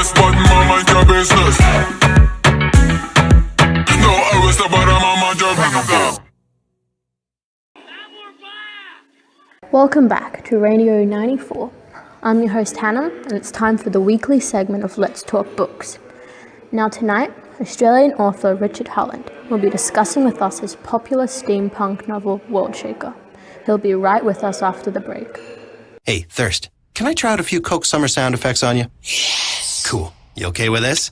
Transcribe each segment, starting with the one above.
business, but man, mind your business. No arrest about a mama job. Welcome back to Radio 94. I'm your host Hannah, and it's time for the weekly segment of Let's Talk Books. Now tonight, Australian author Richard Harland will be discussing with us his popular steampunk novel World Shaker. He'll be right with us after the break. Hey, Thirst, can I try out a few Coke Summer sound effects on you? Yes! Cool. You okay with this?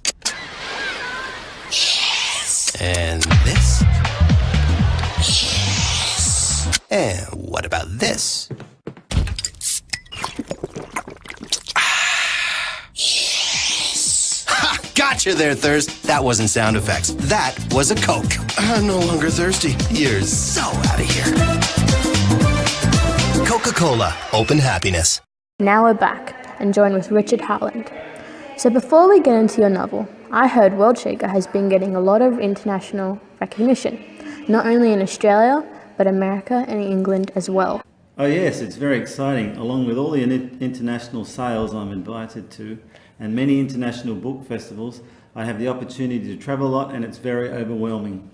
Yes! And this? Yes! And what about this? Yes! Ha! Gotcha there, Thirst. That wasn't sound effects. That was a Coke. I'm no longer thirsty. You're so out of here. Coca-Cola. Open happiness. Now we're back and joined with Richard Harland. So before we get into your novel, I heard World Shaker has been getting a lot of international recognition, not only in Australia, but America and England as well. Oh yes, it's very exciting. Along with all the international sales I'm invited to and many international book festivals, I have the opportunity to travel a lot and it's very overwhelming.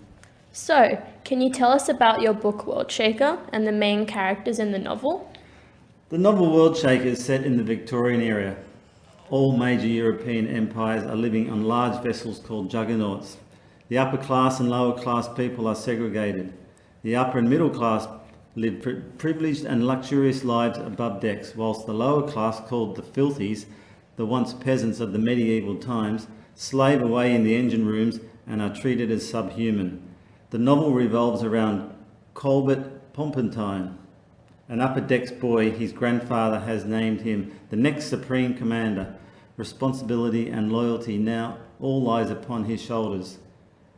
So, can you tell us about your book World Shaker and the main characters in the novel? The novel World Shaker is set in the Victorian era. All major European empires are living on large vessels called juggernauts. The upper class and lower class people are segregated. The upper and middle class live privileged and luxurious lives above decks, whilst the lower class, called the filthies, the once peasants of the medieval times, slave away in the engine rooms and are treated as subhuman. The novel revolves around Colbert Pompentine, an upper decks boy. His grandfather has named him the next supreme commander. Responsibility and loyalty now all lies upon his shoulders.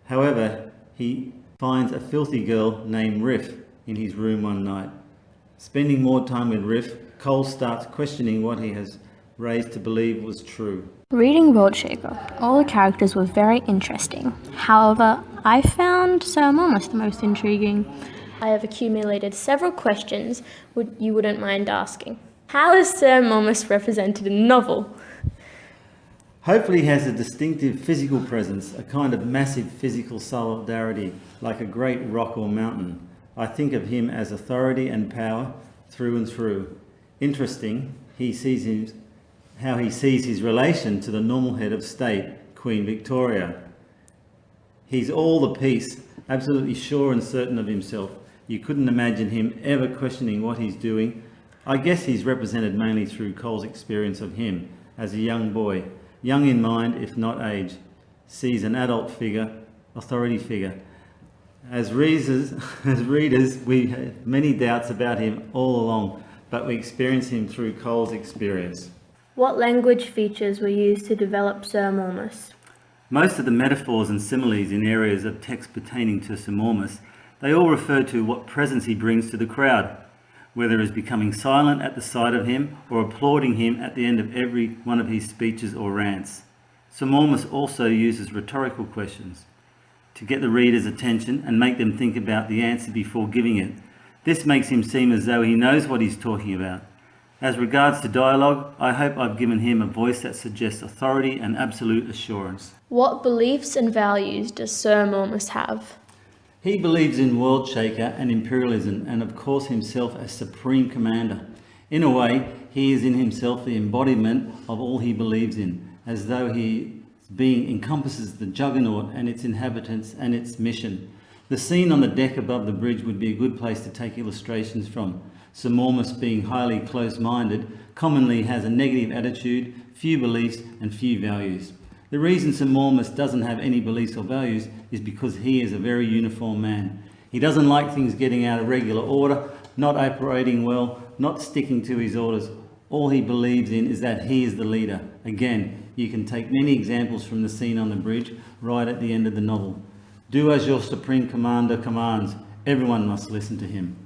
However, he finds a filthy girl named Riff in his room one night. Spending more time with Riff, Cole starts questioning what he has raised to believe was true. Reading World Shaker, all the characters were very interesting. However, I found Sir Momus the most intriguing. I have accumulated several questions you wouldn't mind asking. How is Sir Momus represented in the novel? Hopefully he has a distinctive physical presence, a kind of massive physical solidarity, like a great rock or mountain. I think of him as authority and power through and through. Interesting, how he sees his relation to the normal head of state, Queen Victoria. He's all the piece, absolutely sure and certain of himself. You couldn't imagine him ever questioning what he's doing. I guess he's represented mainly through Cole's experience of him as a young boy, young in mind if not age, sees an adult figure, authority figure. As readers, we have many doubts about him all along, but we experience him through Cole's experience. What language features were used to develop Sir Momus? Most of the metaphors and similes in areas of text pertaining to Sir Momus, they all refer to what presence he brings to the crowd, whether it's becoming silent at the sight of him or applauding him at the end of every one of his speeches or rants. Sir Momus also uses rhetorical questions to get the reader's attention and make them think about the answer before giving it. This makes him seem as though he knows what he's talking about. As regards to dialogue, I hope I've given him a voice that suggests authority and absolute assurance. What beliefs and values does Sir Momus have? He believes in World Shaker and imperialism and of course himself as supreme commander. In a way, he is in himself the embodiment of all he believes in, as though his being encompasses the juggernaut and its inhabitants and its mission. The scene on the deck above the bridge would be a good place to take illustrations from. Sir Momus, being highly close-minded, commonly has a negative attitude, few beliefs and few values. The reason Sir Momus doesn't have any beliefs or values is because he is a very uniform man. He doesn't like things getting out of regular order, not operating well, not sticking to his orders. All he believes in is that he is the leader. Again, you can take many examples from the scene on the bridge right at the end of the novel. Do as your supreme commander commands. Everyone must listen to him.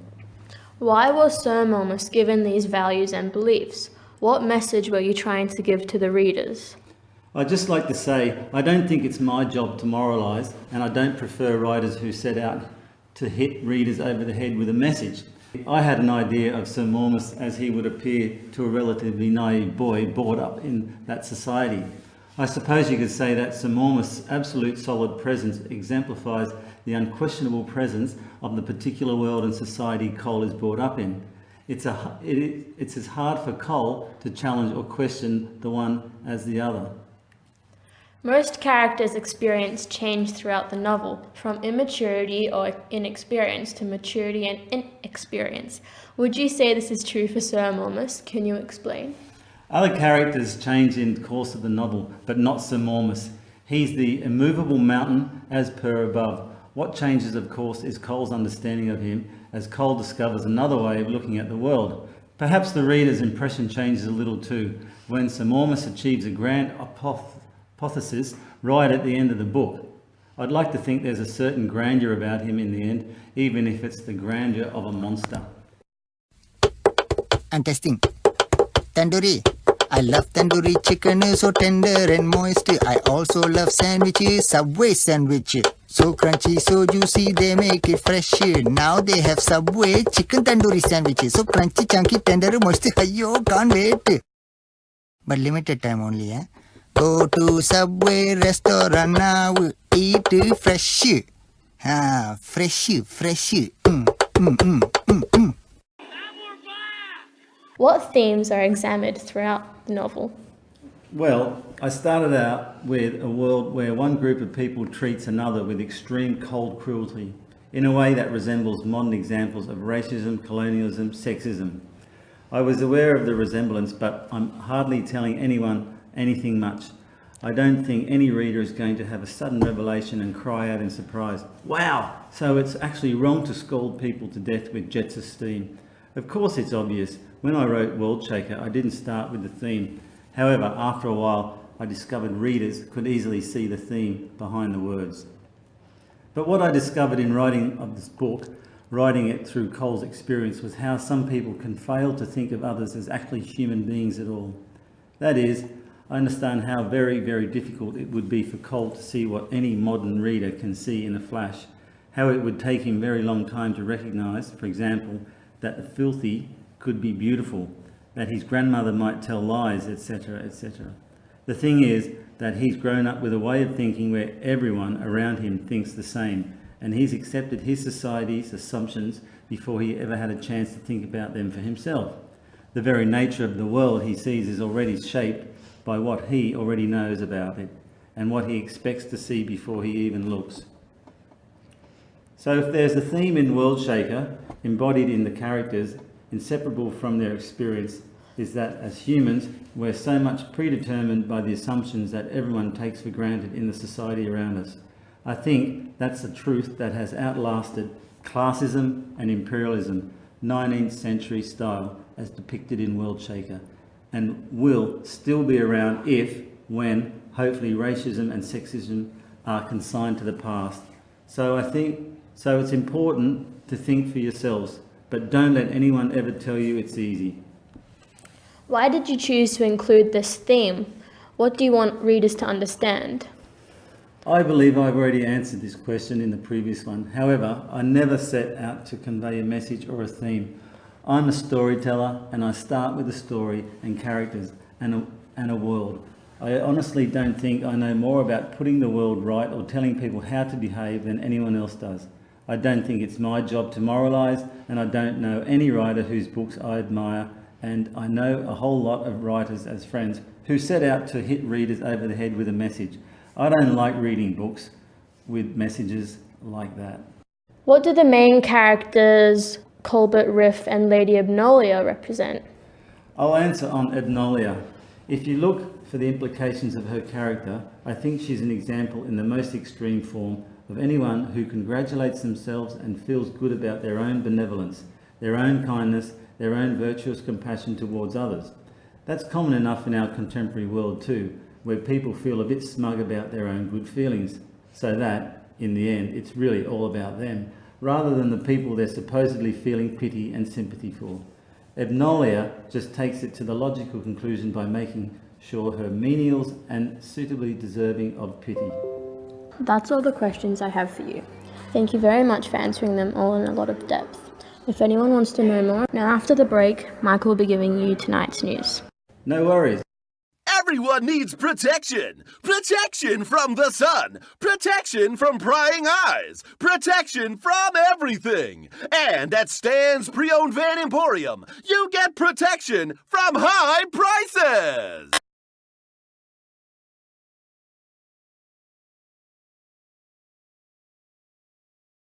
Why was Sir Momus given these values and beliefs? What message were you trying to give to the readers? I'd just like to say, I don't think it's my job to moralise, and I don't prefer writers who set out to hit readers over the head with a message. I had an idea of Sir Momus as he would appear to a relatively naive boy brought up in that society. I suppose you could say that Sir Mormus' absolute solid presence exemplifies the unquestionable presence of the particular world and society Cole is brought up in. It's as hard for Cole to challenge or question the one as the other. Most characters experience change throughout the novel, from immaturity or inexperience to maturity and inexperience. Would you say this is true for Sir Mormus? Can you explain? Other characters change in the course of the novel, but not Sir Mormus. He's the immovable mountain as per above. What changes, of course, is Cole's understanding of him as Cole discovers another way of looking at the world. Perhaps the reader's impression changes a little too, when Sir Mormus achieves a grand apotheosis right at the end of the book. I'd like to think there's a certain grandeur about him in the end, even if it's the grandeur of a monster. I'm testing. Tandoori. I love tandoori chicken, so tender and moist. I also love sandwiches, Subway sandwich. So crunchy, so juicy, they make it fresh. Now they have Subway chicken tandoori sandwiches. So crunchy, chunky, tender, moist. Ayyo, can't wait. But limited time only, eh? Go to Subway restaurant now. Eat fresh. Fresh. What themes are examined throughout the novel? Well, I started out with a world where one group of people treats another with extreme cold cruelty, in a way that resembles modern examples of racism, colonialism, sexism. I was aware of the resemblance, but I'm hardly telling anyone anything much. I don't think any reader is going to have a sudden revelation and cry out in surprise, "Wow, so it's actually wrong to scald people to death with jets of steam." Of course it's obvious. When I wrote World Shaker, I didn't start with the theme. However, after a while, I discovered readers could easily see the theme behind the words. But what I discovered in writing of this book, writing it through Cole's experience, was how some people can fail to think of others as actually human beings at all. That is, I understand how very, very difficult it would be for Cole to see what any modern reader can see in a flash, how it would take him a very long time to recognise, for example, that the filthy could be beautiful, that his grandmother might tell lies, etc., etc. The thing is that he's grown up with a way of thinking where everyone around him thinks the same, and he's accepted his society's assumptions before he ever had a chance to think about them for himself. The very nature of the world he sees is already shaped by what he already knows about it, and what he expects to see before he even looks. So if there's a theme in World Shaker, embodied in the characters, inseparable from their experience, is that as humans, we're so much predetermined by the assumptions that everyone takes for granted in the society around us. I think that's a truth that has outlasted classism and imperialism, 19th century style, as depicted in World Shaker, and will still be around when, hopefully, racism and sexism are consigned to the past. So it's important to think for yourselves, but don't let anyone ever tell you it's easy. Why did you choose to include this theme? What do you want readers to understand? I believe I've already answered this question in the previous one. However, I never set out to convey a message or a theme. I'm a storyteller, and I start with a story and characters and a world. I honestly don't think I know more about putting the world right or telling people how to behave than anyone else does. I don't think it's my job to moralise, and I don't know any writer whose books I admire, and I know a whole lot of writers as friends who set out to hit readers over the head with a message. I don't like reading books with messages like that. What do the main characters, Colbert, Riff and Lady Abnolia, represent? I'll answer on Abnolia. If you look for the implications of her character, I think she's an example in the most extreme form of anyone who congratulates themselves and feels good about their own benevolence, their own kindness, their own virtuous compassion towards others. That's common enough in our contemporary world too, where people feel a bit smug about their own good feelings, so that, in the end, it's really all about them, rather than the people they're supposedly feeling pity and sympathy for. Abnolia just takes it to the logical conclusion by making sure her menials and suitably deserving of pity. That's all the questions I have for you. Thank you very much for answering them all in a lot of depth. If anyone wants to know more, now after the break, Michael will be giving you tonight's news. No worries. Everyone needs protection. Protection from the sun. Protection from prying eyes. Protection from everything. And at Stan's Pre-Owned Van Emporium, you get protection from high prices.